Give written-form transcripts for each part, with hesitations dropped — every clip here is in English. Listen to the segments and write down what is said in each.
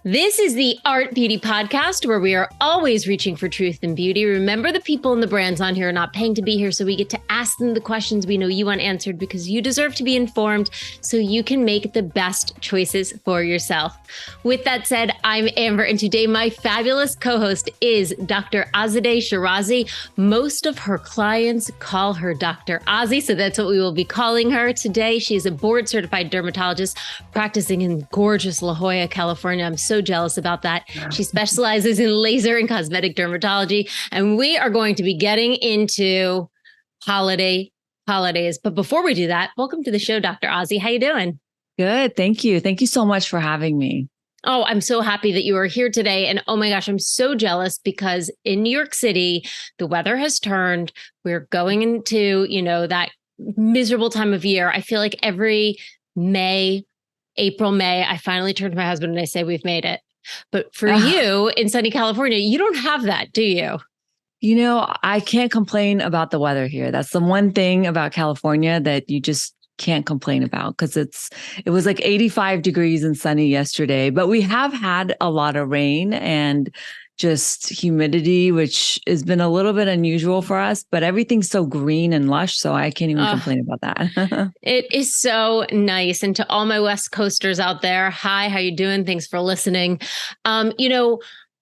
This is the Art Beauty Podcast, where we are always reaching for truth and beauty. Remember, the people and the brands on here are not paying to be here, so we get to ask them the questions we know you want answered because you deserve to be informed so you can make the best choices for yourself. With that said, I'm Amber, and today my fabulous co-host is Dr. Azadeh Shirazi. Most of her clients call her Dr. Ozzy, so that's what we will be calling her today. She is a board-certified dermatologist practicing in gorgeous La Jolla, California. I'm so jealous about that. She specializes in laser and cosmetic dermatology, and we are going to be getting into holidays. But before we do that, welcome to the show, Dr. Ozzy. How you doing? Good. Thank you. Thank you so much for having me. Oh, I'm so happy that you are here today. And oh my gosh, I'm so jealous because in New York City, the weather has turned. We're going into, that miserable time of year. I feel like every April, May, I finally turn to my husband and I say, we've made it. But for you in sunny California, you don't have that, do you? I can't complain about the weather here. That's the one thing about California that you just can't complain about because it was like 85 degrees and sunny yesterday, but we have had a lot of rain and just humidity, which has been a little bit unusual for us, but everything's so green and lush. So I can't even complain about that. It is so nice. And to all my West Coasters out there, hi, how you doing? Thanks for listening.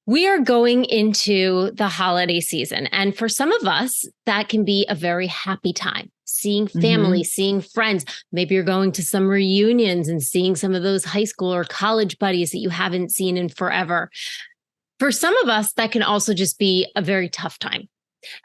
We are going into the holiday season. And for some of us, that can be a very happy time. Seeing family, seeing friends. Maybe you're going to some reunions and seeing some of those high school or college buddies that you haven't seen in forever. For some of us, that can also just be a very tough time.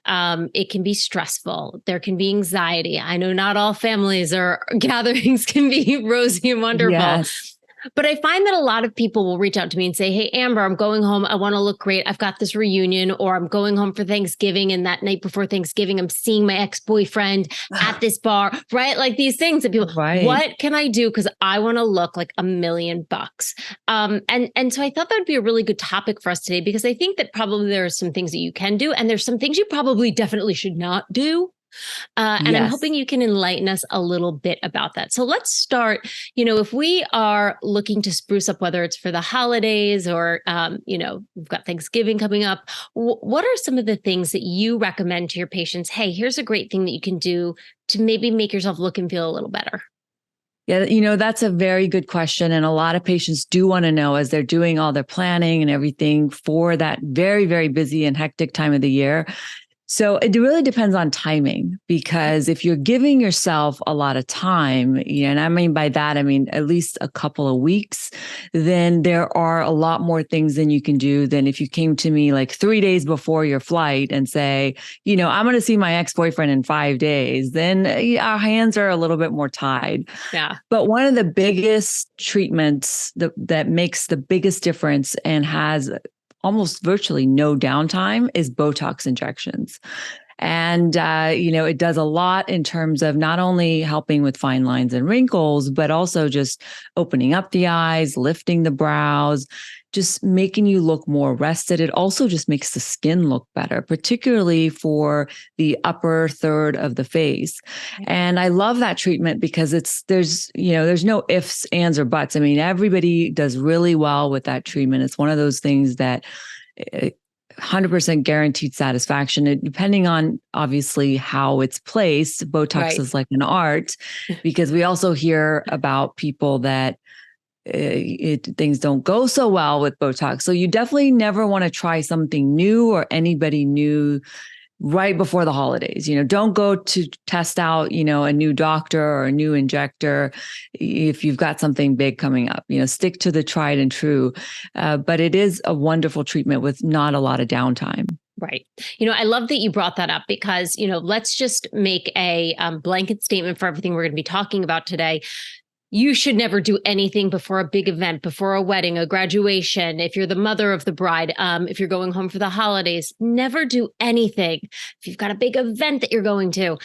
It can be stressful. There can be anxiety. I know not all families or gatherings can be rosy and wonderful. Yes. But I find that a lot of people will reach out to me and say, hey, Amber, I'm going home. I want to look great. I've got this reunion, or I'm going home for Thanksgiving. And that night before Thanksgiving, I'm seeing my ex-boyfriend at this bar, right? Like these things that people, what can I do? Because I want to look like $1,000,000. And so I thought that would be a really good topic for us today, because I think that probably there are some things that you can do, and there's some things you probably definitely should not do. And I'm hoping you can enlighten us a little bit about that. So let's start, if we are looking to spruce up, whether it's for the holidays or, we've got Thanksgiving coming up, what are some of the things that you recommend to your patients? Hey, here's a great thing that you can do to maybe make yourself look and feel a little better. Yeah, that's a very good question. And a lot of patients do want to know as they're doing all their planning and everything for that very, very busy and hectic time of the year. So it really depends on timing, because if you're giving yourself a lot of time, and I mean by that, at least a couple of weeks, then there are a lot more things than you can do than if you came to me like 3 days before your flight and say, I'm going to see my ex-boyfriend in 5 days, then our hands are a little bit more tied. Yeah. But one of the biggest treatments that makes the biggest difference and has almost virtually no downtime is Botox injections. And, it does a lot in terms of not only helping with fine lines and wrinkles, but also just opening up the eyes, lifting the brows, just making you look more rested. It also just makes the skin look better, particularly for the upper third of the face. And I love that treatment because there's no ifs, ands, or buts. Everybody does really well with that treatment. It's one of those things that 100% guaranteed satisfaction. Depending on obviously how it's placed, Botox is like an art, because we also hear about people that things don't go so well with Botox. So you definitely never want to try something new or anybody new right before the holidays. Don't go to test out, a new doctor or a new injector if you've got something big coming up. Stick to the tried and true. But it is a wonderful treatment with not a lot of downtime. Right. I love that you brought that up because, let's just make a blanket statement for everything we're going to be talking about today. You should never do anything before a big event, before a wedding, a graduation. If you're the mother of the bride, if you're going home for the holidays, never do anything. If you've got a big event that you're going to,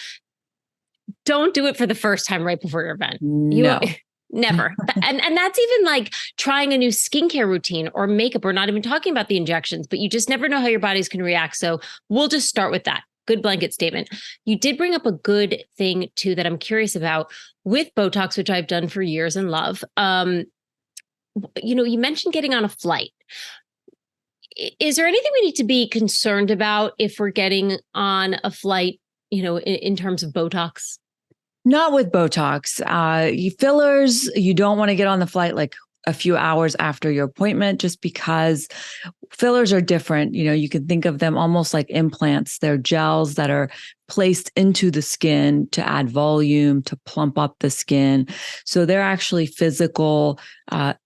don't do it for the first time right before your event. No. Never. And that's even like trying a new skincare routine or makeup. We're not even talking about the injections, but you just never know how your body's going to react. So we'll just start with that. Good blanket statement. You did bring up a good thing too that I'm curious about with Botox, which I've done for years and love. you mentioned getting on a flight. Is there anything we need to be concerned about if we're getting on a flight, in terms of Botox? Not with Botox. Fillers, you don't want to get on the flight like a few hours after your appointment, just because fillers are different. You can think of them almost like implants. They're gels that are placed into the skin to add volume, to plump up the skin. So they're actually physical,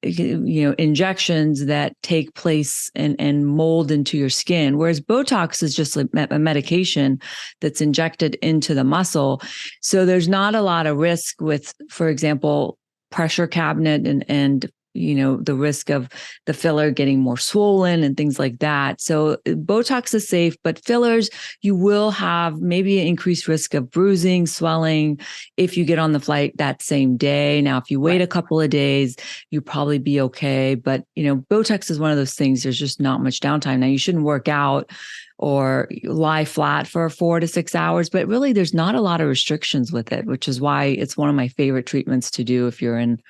injections that take place and mold into your skin. Whereas Botox is just a medication that's injected into the muscle. So there's not a lot of risk with, for example, pressure cabinet and the risk of the filler getting more swollen and things like that. So Botox is safe, but fillers, you will have maybe an increased risk of bruising, swelling if you get on the flight that same day. Now, if you wait a couple of days, you probably be okay. But, Botox is one of those things, there's just not much downtime. Now, you shouldn't work out or lie flat for 4 to 6 hours, but really there's not a lot of restrictions with it, which is why it's one of my favorite treatments to do if you're in,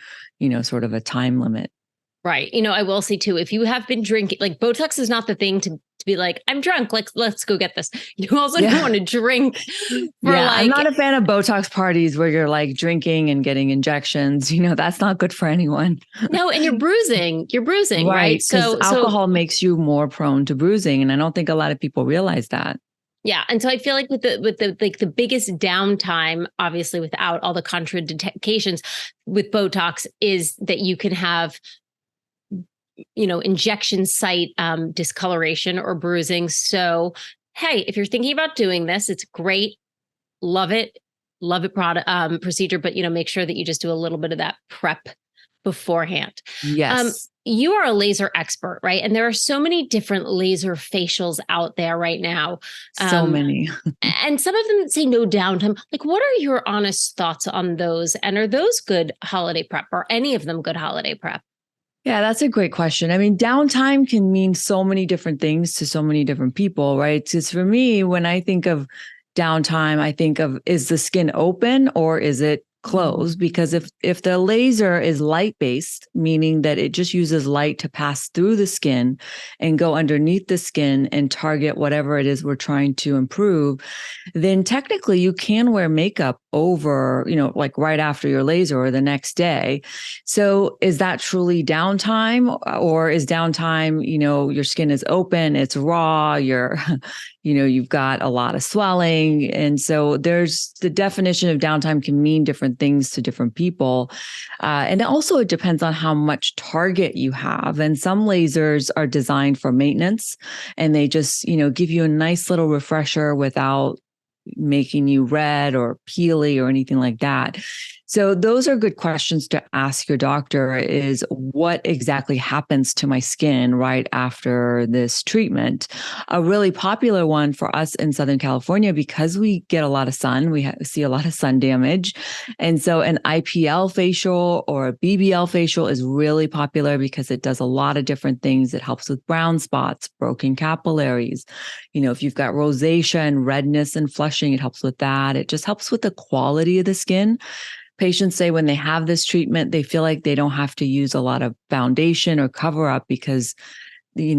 sort of a time limit. Right. I will say too, if you have been drinking, like Botox is not the thing to be like, I'm drunk, like, let's go get this. You also don't want to drink for I'm not a fan of Botox parties where you're like drinking and getting injections. That's not good for anyone. No, and you're bruising, right? So alcohol makes you more prone to bruising. And I don't think a lot of people realize that. Yeah. And so I feel like with the biggest downtime, obviously without all the contraindications with Botox, is that you can have, injection site discoloration or bruising. So, hey, if you're thinking about doing this, it's great. Love it product procedure, but make sure that you just do a little bit of that prep beforehand. Yes. You are a laser expert, right? And there are so many different laser facials out there right now. So many. And some of them say no downtime. Like, what are your honest thoughts on those? And are those good holiday prep, or any of them good holiday prep? Yeah, that's a great question. I mean, downtime can mean so many different things to so many different people, right? Because for me, when I think of downtime, I think of, is the skin open or is it closed? Because if the laser is light based, meaning that it just uses light to pass through the skin and go underneath the skin and target whatever it is we're trying to improve, then technically you can wear makeup over, like right after your laser or the next day. So is that truly downtime, or is downtime, your skin is open, it's raw, you've got a lot of swelling. And so there's the definition of downtime can mean different things to different people. And also it depends on how much target you have. And some lasers are designed for maintenance, and they just, give you a nice little refresher without making you red or peely or anything like that. So those are good questions to ask your doctor, is what exactly happens to my skin right after this treatment? A really popular one for us in Southern California, because we get a lot of sun, we see a lot of sun damage. And so an IPL facial or a BBL facial is really popular because it does a lot of different things. It helps with brown spots, broken capillaries. If you've got rosacea and redness and flushing, it helps with that. It just helps with the quality of the skin. Patients say when they have this treatment, they feel like they don't have to use a lot of foundation or cover up because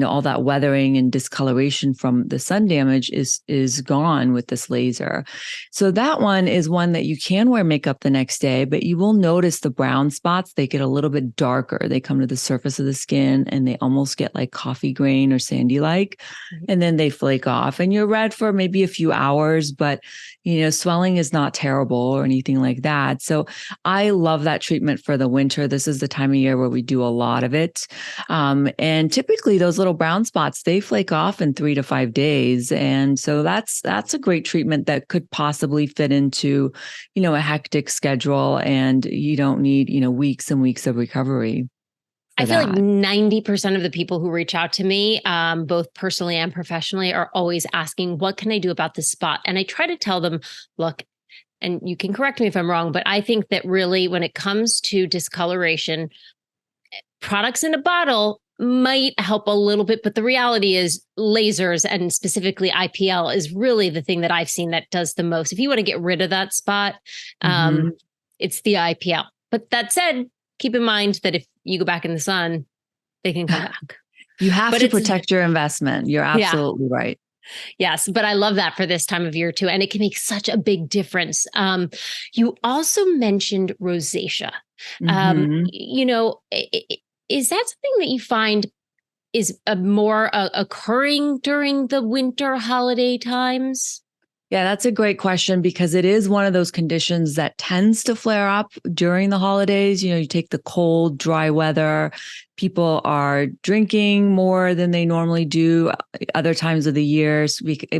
all that weathering and discoloration from the sun damage is gone with this laser. So that one is one that you can wear makeup the next day, but you will notice the brown spots, they get a little bit darker. They come to the surface of the skin and they almost get like coffee grain or sandy-like, and then they flake off and you're red for maybe a few hours, but swelling is not terrible or anything like that. So I love that treatment for the winter. This is the time of year where we do a lot of it. And typically those little brown spots, they flake off in 3 to 5 days. And so that's a great treatment that could possibly fit into, a hectic schedule, and you don't need, weeks and weeks of recovery. I feel like 90% of the people who reach out to me, both personally and professionally, are always asking, what can I do about this spot? And I try to tell them, look, and you can correct me if I'm wrong, but I think that really when it comes to discoloration, products in a bottle might help a little bit, but the reality is lasers, and specifically IPL, is really the thing that I've seen that does the most. If you want to get rid of that spot, it's the IPL. But that said, keep in mind that if you go back in the sun, they can come back. You have But to it's, protect your investment. You're yeah, absolutely right. yes. But I love that for this time of year too. And it can make such a big difference. You also mentioned rosacea. Hmm. Is that something that you find is more occurring during the winter holiday times? Yeah, that's a great question because it is one of those conditions that tends to flare up during the holidays. You take the cold, dry weather. People are drinking more than they normally do other times of the year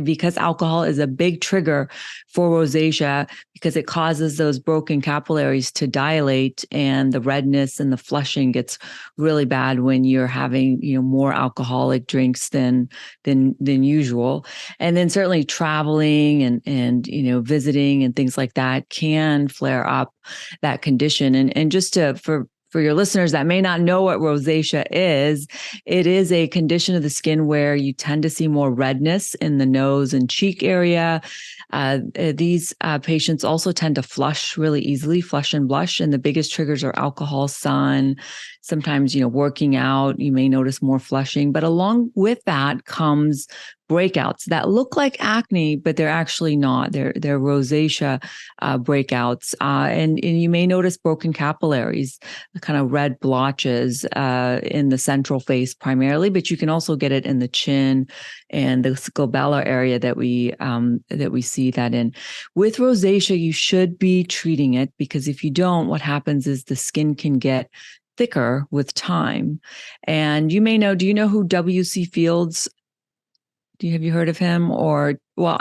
because alcohol is a big trigger for rosacea because it causes those broken capillaries to dilate, and the redness and the flushing gets really bad when you're having, more alcoholic drinks than usual. And then certainly traveling and visiting and things like that can flare up that condition. And just for your listeners that may not know what rosacea is, it is a condition of the skin where you tend to see more redness in the nose and cheek area. These patients also tend to flush really easily, flush and blush. And the biggest triggers are alcohol, sun, sometimes, working out, you may notice more flushing. But along with that comes breakouts that look like acne, but they're actually not. They're rosacea breakouts. And you may notice broken capillaries, the kind of red blotches in the central face primarily, but you can also get it in the chin and the sclerosis area that we see that in. With rosacea, you should be treating it because if you don't, what happens is the skin can get thicker with time. And do you know who W.C. Fields? Have you heard of him? Or, well,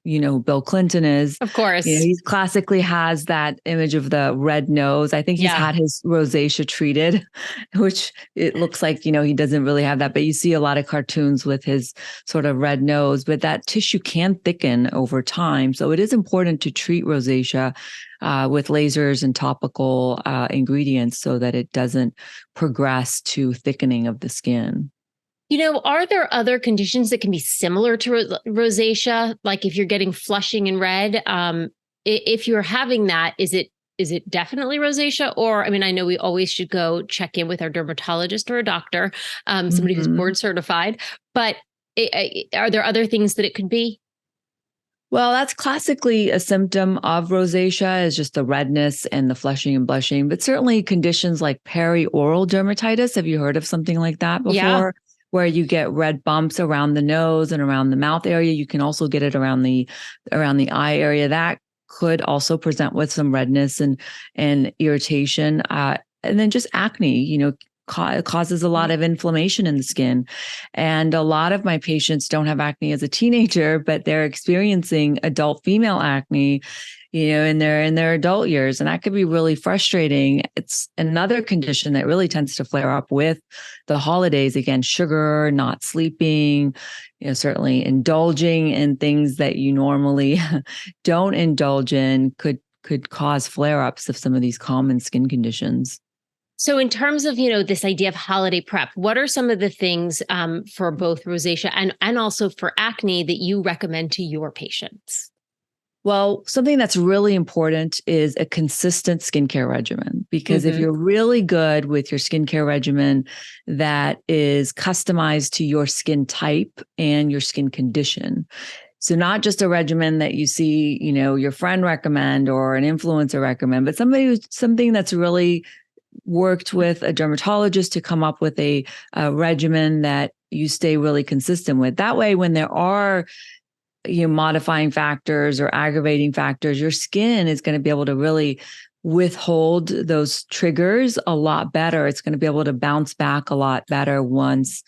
Bill Clinton is. Of course. He classically has that image of the red nose. I think he's had his rosacea treated, which it looks like, he doesn't really have that. But you see a lot of cartoons with his sort of red nose, but that tissue can thicken over time. So it is important to treat rosacea with lasers and topical ingredients so that it doesn't progress to thickening of the skin. Are there other conditions that can be similar to rosacea? Like if you're getting flushing and red, if you're having that, is it definitely rosacea? Or, I know we always should go check in with our dermatologist or a doctor, somebody who's board certified, but are there other things that it could be? Well, that's classically a symptom of rosacea is just the redness and the flushing and blushing, but certainly conditions like perioral dermatitis. Have you heard of something like that before? Yeah. Where you get red bumps around the nose and around the mouth area. You can also get it around the eye area. That could also present with some redness and irritation. And then just acne, causes a lot of inflammation in the skin. And a lot of my patients don't have acne as a teenager, but they're experiencing adult female acne, in their adult years. And that could be really frustrating. It's another condition that really tends to flare up with the holidays. Again, sugar, not sleeping, certainly indulging in things that you normally don't indulge in could cause flare-ups of some of these common skin conditions. So in terms of, this idea of holiday prep, what are some of the things for both rosacea and also for acne that you recommend to your patients? Well, something that's really important is a consistent skincare regimen, because if you're really good with your skincare regimen that is customized to your skin type and your skin condition. So not just a regimen that you see, your friend recommend or an influencer recommend, but something that's really worked with a dermatologist to come up with a regimen that you stay really consistent with. That way, when there are modifying factors or aggravating factors, your skin is going to be able to really withhold those triggers a lot better. It's going to be able to bounce back a lot better once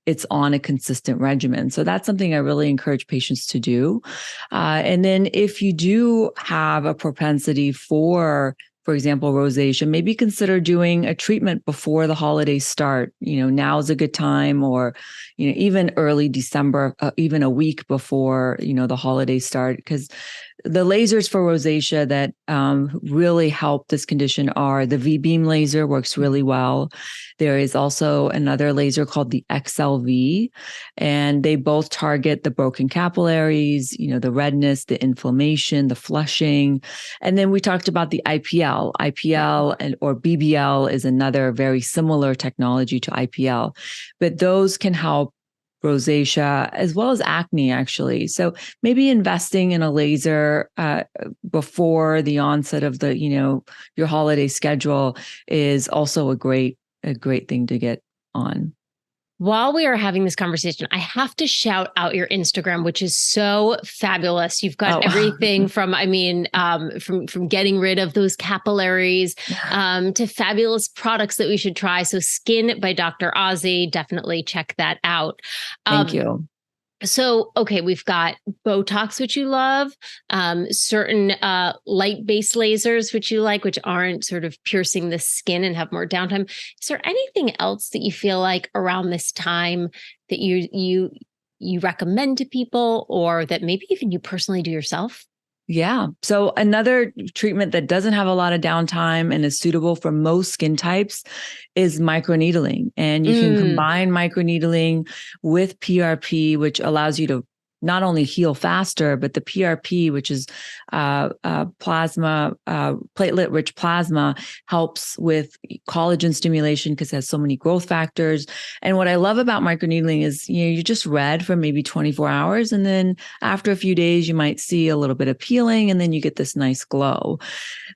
it's on a consistent regimen. So that's something I really encourage patients to do. And then if you do have a propensity for example, rosacea, maybe consider doing a treatment before the holidays start. Now is a good time, or, even early December, even a week before, the holidays start, because the lasers for rosacea that really help this condition are the V-beam laser works really well. There is also another laser called the XLV, and they both target the broken capillaries, the redness, the inflammation, the flushing. And then we talked about the IPL. IPL or BBL is another very similar technology to IPL, but those can help rosacea as well as acne, actually. So maybe investing in a laser before the onset of your holiday schedule is also a great thing to get on. While we are having this conversation, I have to shout out your Instagram, which is so fabulous. You've got everything from getting rid of those capillaries to fabulous products that we should try. So Skin by Dr. Ozzy, definitely check that out. Thank you. So, okay, we've got Botox, which you love, certain light-based lasers, which you like, which aren't sort of piercing the skin and have more downtime. Is there anything else that you feel like around this time that you recommend to people, or that maybe even you personally do yourself? Yeah. So another treatment that doesn't have a lot of downtime and is suitable for most skin types is microneedling. And you can combine microneedling with PRP, which allows you to not only heal faster, but the PRP, which is plasma, platelet-rich plasma, helps with collagen stimulation because it has so many growth factors. And what I love about microneedling is, you just red for maybe 24 hours. And then after a few days, you might see a little bit of peeling, and then you get this nice glow.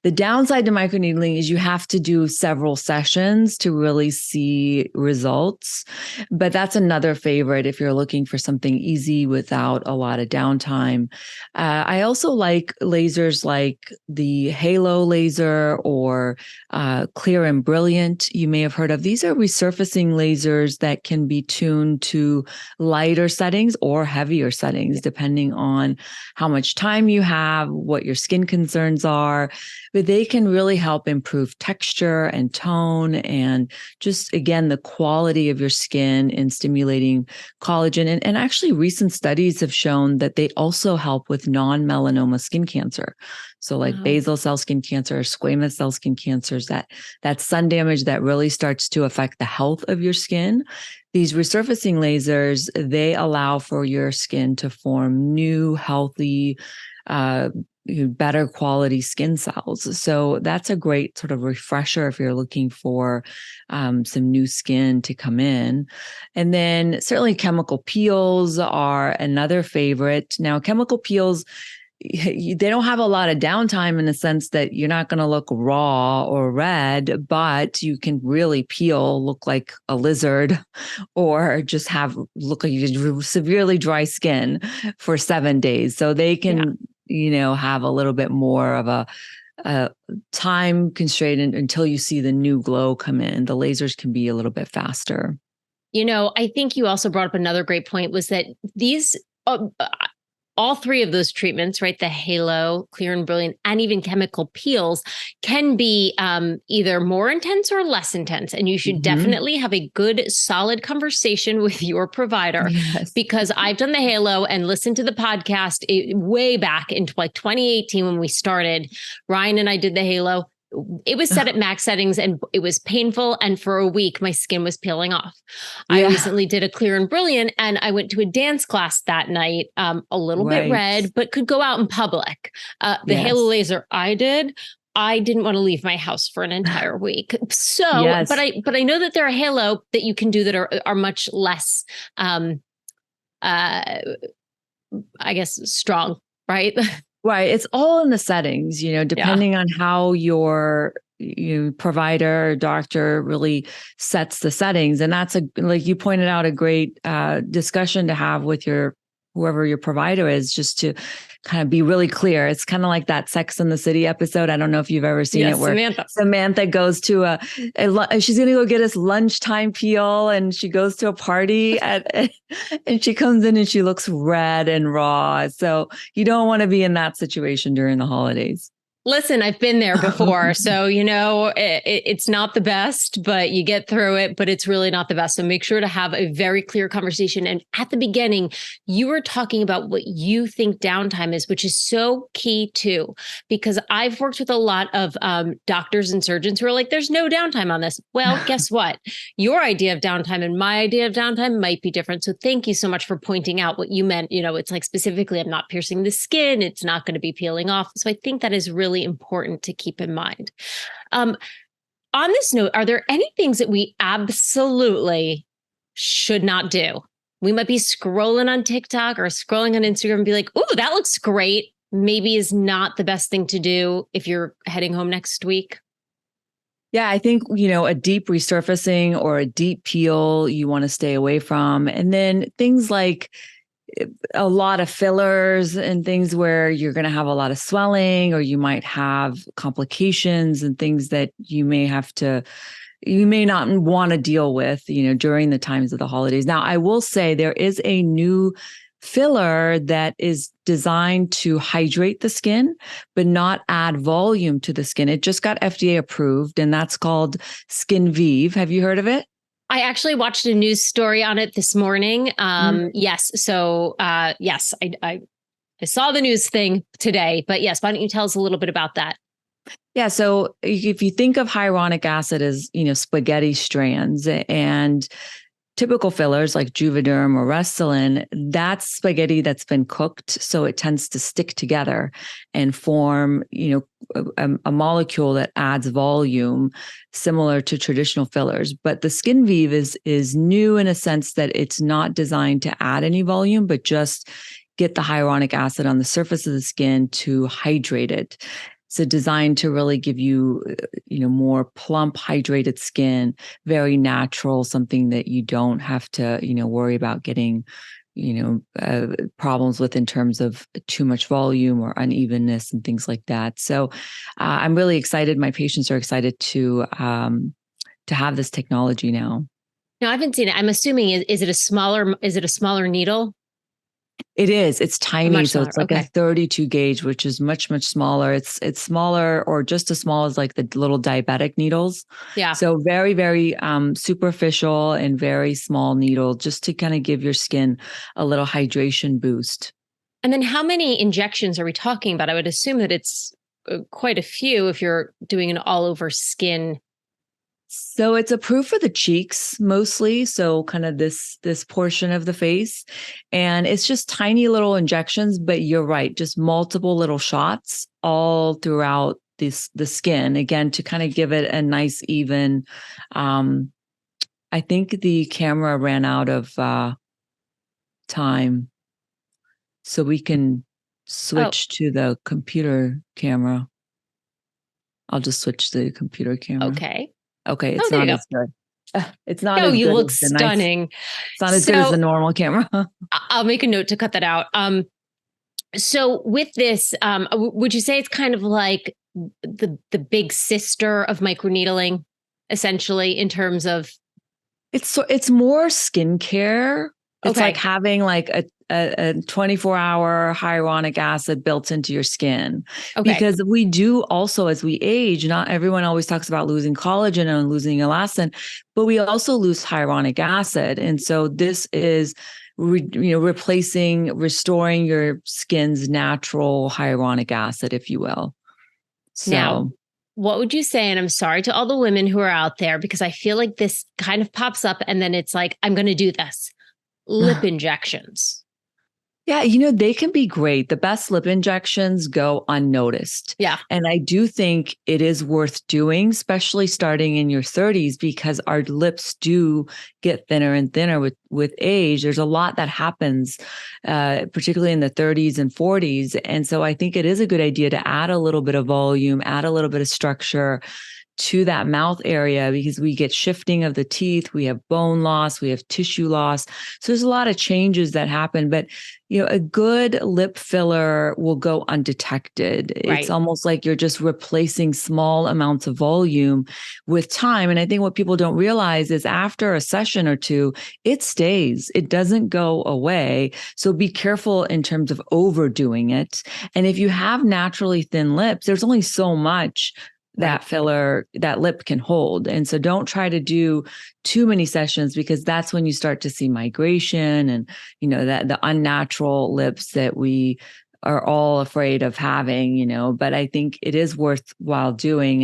The downside to microneedling is you have to do several sessions to really see results. But that's another favorite if you're looking for something easy without a lot of downtime. I also like lasers like the Halo laser or Clear and Brilliant. You may have heard of. These are resurfacing lasers that can be tuned to lighter settings or heavier settings, depending on how much time you have, what your skin concerns are. But they can really help improve texture and tone and just, again, the quality of your skin in stimulating collagen. And actually, recent studies have shown that they also help with non-melanoma skin cancer. So like basal cell skin cancer or squamous cell skin cancers, that sun damage that really starts to affect the health of your skin. These resurfacing lasers, they allow for your skin to form new, healthy, better quality skin cells. So that's a great sort of refresher if you're looking for some new skin to come in. And then certainly chemical peels are another favorite. Now, chemical peels, they don't have a lot of downtime in the sense that you're not going to look raw or red, but you can really peel, look like a lizard, or just look like you severely dry skin for 7 days. So they can, have a little bit more of a time constraint until you see the new glow come in. The lasers can be a little bit faster. I think you also brought up another great point, was that these, all three of those treatments, right? The Halo, Clear and Brilliant, and even chemical peels can be either more intense or less intense. And you should definitely have a good, solid conversation with your provider. Yes. Because I've done the Halo and listened to the podcast way back in like 2018 when we started. Ryan and I did the Halo. It was set at max settings and it was painful. And for a week, my skin was peeling off. I recently did a Clear and Brilliant, and I went to a dance class that night, a little bit red, but could go out in public. The Halo laser I didn't want to leave my house for an entire week. So, but I know that there are Halo that you can do that are much less, I guess, strong, right? Right. It's all in the settings, depending on how your provider or doctor really sets the settings. And that's like you pointed out, a great discussion to have with whoever your provider is, just to kind of be really clear. It's kind of like that Sex and the City episode. I don't know if you've ever seen it, where Samantha goes to she's going to go get us lunchtime peel, and she goes to a party and she comes in and she looks red and raw. So you don't want to be in that situation during the holidays. Listen, I've been there before. So, it's not the best, but you get through it, but it's really not the best. So make sure to have a very clear conversation. And at the beginning, you were talking about what you think downtime is, which is so key too, because I've worked with a lot of doctors and surgeons who are like, there's no downtime on this. Well, guess what? Your idea of downtime and my idea of downtime might be different. So thank you so much for pointing out what you meant. It's like specifically, I'm not piercing the skin. It's not going to be peeling off. So I think that is really important to keep in mind. On this note, are there any things that we absolutely should not do? We might be scrolling on TikTok or scrolling on Instagram and be like, "Ooh, that looks great." Maybe is not the best thing to do if you're heading home next week. Yeah, I think, a deep resurfacing or a deep peel you want to stay away from. And then things like a lot of fillers and things where you're going to have a lot of swelling, or you might have complications and things that you may not want to deal with, during the times of the holidays. Now, I will say there is a new filler that is designed to hydrate the skin, but not add volume to the skin. It just got FDA approved, and that's called Skin Vive. Have you heard of it? I actually watched a news story on it this morning. Yes. So, yes, I saw the news thing today, but yes, why don't you tell us a little bit about that? Yeah. So if you think of hyaluronic acid as, spaghetti strands, and typical fillers like Juvederm or Restylane, that's spaghetti that's been cooked. So it tends to stick together and form, a molecule that adds volume similar to traditional fillers. But the Skin Vive is new in a sense that it's not designed to add any volume, but just get the hyaluronic acid on the surface of the skin to hydrate it. So designed to really give you, more plump, hydrated skin, very natural, something that you don't have to, worry about getting, problems with in terms of too much volume or unevenness and things like that. So I'm really excited. My patients are excited to have this technology now. No, I haven't seen it. I'm assuming is it a smaller needle? It is. It's tiny. Much So smaller. it's like Okay. a 32 gauge, which is much, much smaller. It's smaller, or just as small as like the little diabetic needles. Yeah. So very, very superficial and very small needle, just to kind of give your skin a little hydration boost. And then how many injections are we talking about? I would assume that it's quite a few if you're doing an all over skin. So it's approved for the cheeks mostly. So kind of this portion of the face. And it's just tiny little injections, but you're right, just multiple little shots all throughout the skin, again, to kind of give it a nice even. I think the camera ran out of time. So we can switch to the computer camera. I'll just switch to the computer camera. Okay. Okay, it's not as good. It's not No, as you good look as the nice. stunning. It's not as good as the normal camera. I'll make a note to cut that out. So with this, would you say it's kind of like the big sister of microneedling, essentially, in terms of? It's more skincare. It's Okay. like having like a 24-hour hyaluronic acid built into your skin. Okay. Because we do also, as we age, not everyone always talks about losing collagen and losing elastin, but we also lose hyaluronic acid. And so this is replacing, restoring your skin's natural hyaluronic acid, if you will. So now, what would you say? And I'm sorry to all the women who are out there, because I feel like this kind of pops up and then it's like, I'm going to do this. Lip injections. Yeah, they can be great. The best lip injections go unnoticed. Yeah. And I do think it is worth doing, especially starting in your 30s, because our lips do get thinner and thinner with age. There's a lot that happens, particularly in the 30s and 40s. And so I think it is a good idea to add a little bit of volume, add a little bit of structure to that mouth area because we get shifting of the teeth, we have bone loss, we have tissue loss. So there's a lot of changes that happen, but a good lip filler will go undetected. Right. It's almost like you're just replacing small amounts of volume with time. And I think what people don't realize is after a session or two, it stays. It doesn't go away. So be careful in terms of overdoing it. And if you have naturally thin lips, there's only so much that filler, that lip can hold. And so don't try to do too many sessions because that's when you start to see migration and, that the unnatural lips that we are all afraid of having, but I think it is worthwhile doing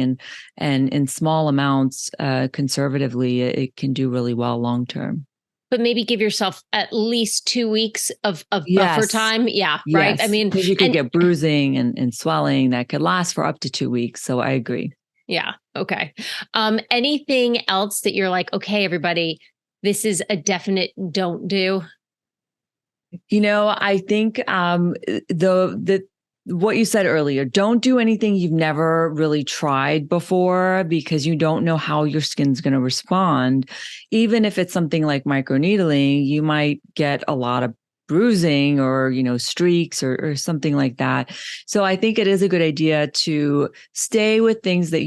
and in small amounts, conservatively, it can do really well long-term. But maybe give yourself at least 2 weeks of buffer time. Yeah. Yes. Right. I mean, because you could get bruising and swelling that could last for up to 2 weeks. So I agree. Yeah. Okay. Anything else that you're like, okay, everybody, this is a definite don't do? I think what you said earlier, don't do anything you've never really tried before because you don't know how your skin's going to respond. Even if it's something like microneedling, you might get a lot of bruising or, streaks or something like that. So I think it is a good idea to stay with things that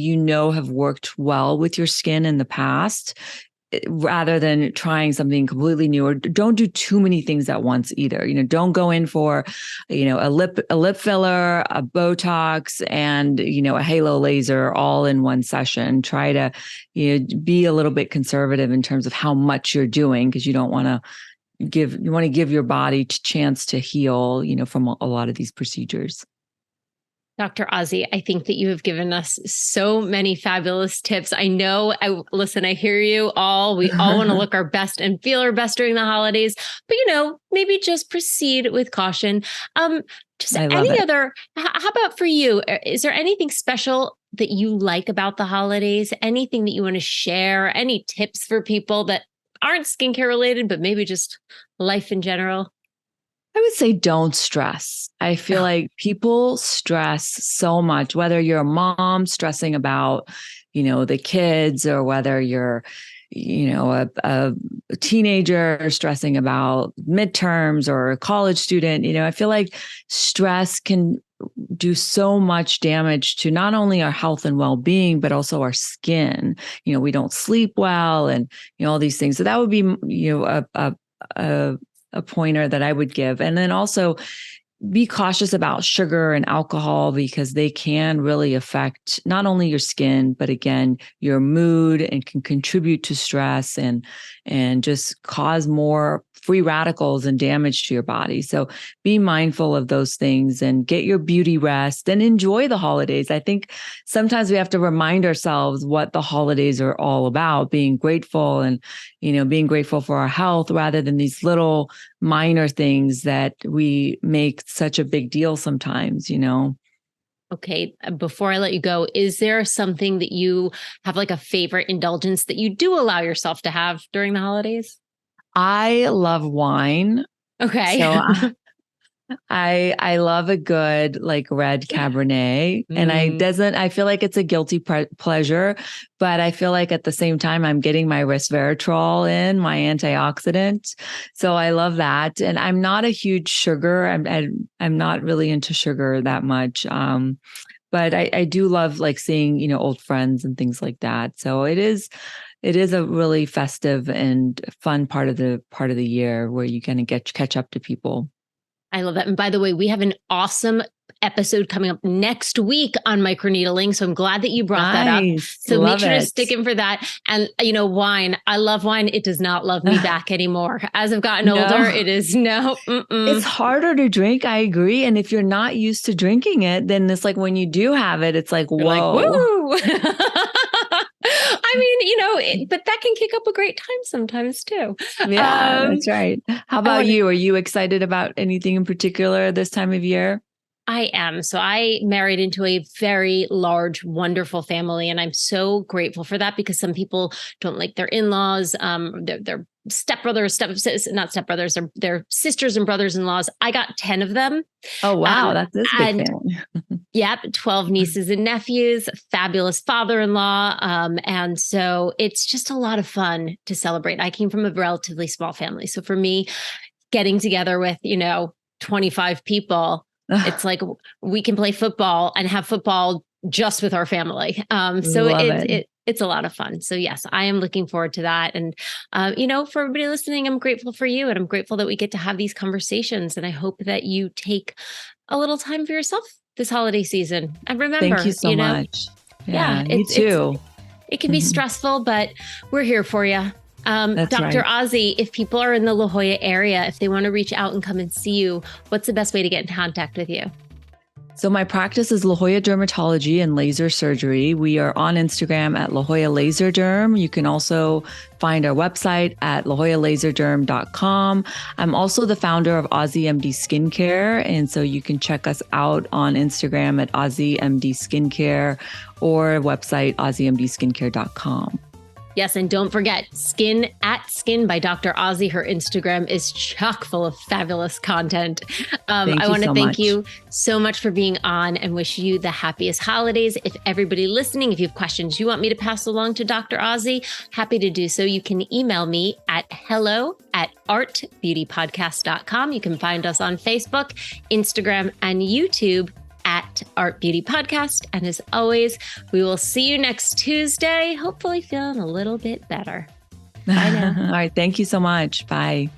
have worked well with your skin in the past, rather than trying something completely new. Or don't do too many things at once either. Don't go in for, a lip filler, a Botox, and, a halo laser all in one session. Try to, be a little bit conservative in terms of how much you're doing because you want to give your body a chance to heal, from a lot of these procedures. Dr. Azi, I think that you have given us so many fabulous tips. I know, I hear you all. We all want to look our best and feel our best during the holidays, but maybe just proceed with caution. Just any other, how about for you? Is there anything special that you like about the holidays? Anything that you want to share? Any tips for people that aren't skincare related, but maybe just life in general? I would say don't stress. I feel like people stress so much, whether you're a mom stressing about, the kids, or whether you're, a teenager stressing about midterms or a college student. I feel like stress can do so much damage to not only our health and well-being, but also our skin. We don't sleep well and, all these things. So that would be, a pointer that I would give. And then also be cautious about sugar and alcohol because they can really affect not only your skin, but again, your mood and can contribute to stress and just cause more free radicals and damage to your body. So be mindful of those things and get your beauty rest and enjoy the holidays. I think sometimes we have to remind ourselves what the holidays are all about, being grateful and, being grateful for our health rather than these little minor things that we make such a big deal sometimes. Okay. Before I let you go, is there something that you have like a favorite indulgence that you do allow yourself to have during the holidays? I love wine. Okay. So I love a good like red Cabernet, and I feel like it's a guilty pleasure, but I feel like at the same time I'm getting my resveratrol in, my antioxidant. So I love that. And I'm not a huge sugar. I'm not really into sugar that much. But I do love like seeing, old friends and things like that. So it is a really festive and fun part of the year where you kind of catch up to people. I love that. And by the way, we have an awesome episode coming up next week on microneedling. So I'm glad that you brought that up. So make sure to stick in for that. And, wine. I love wine. It does not love me back anymore. As I've gotten older, it is It's harder to drink. I agree. And if you're not used to drinking it, then it's like when you do have it, it's like, whoa. Like, woo! I mean, but that can kick up a great time sometimes too. Yeah, that's right. How about you? Are you excited about anything in particular this time of year? I am. So I married into a very large, wonderful family. And I'm so grateful for that because some people don't like their in-laws, their stepbrothers, not stepbrothers, their sisters and brothers-in-laws. I got 10 of them. Oh, wow. That's this big And family. yep, 12 nieces and nephews, fabulous father-in-law. And so it's just a lot of fun to celebrate. I came from a relatively small family. So for me, getting together with, 25 people, it's like we can play football and have football just with our family. So Love it. it's a lot of fun. So yes, I am looking forward to that. And, for everybody listening, I'm grateful for you and I'm grateful that we get to have these conversations. And I hope that you take a little time for yourself this holiday season. And remember, Thank you so much. Yeah, you too. It can be stressful, but we're here for you. That's Dr. right. Ozzy, if people are in the La Jolla area, if they want to reach out and come and see you, what's the best way to get in contact with you? So my practice is La Jolla Dermatology and Laser Surgery. We are on Instagram at La Jolla Laser Derm. You can also find our website at lajollalaserdderm.com. I'm also the founder of Azi MD Skincare. And so you can check us out on Instagram at Azi MD Skincare or website azimdskincare.com. Yes, and don't forget Skin by Dr. Ozzy. Her Instagram is chock full of fabulous content. I want to thank you so much for being on and wish you the happiest holidays. If everybody listening, if you have questions you want me to pass along to Dr. Ozzy, happy to do so. You can email me at hello@artbeautypodcast.com. You can find us on Facebook, Instagram, and YouTube at Art Beauty Podcast. And as always, we will see you next Tuesday, hopefully feeling a little bit better. Bye now. All right. Thank you so much. Bye.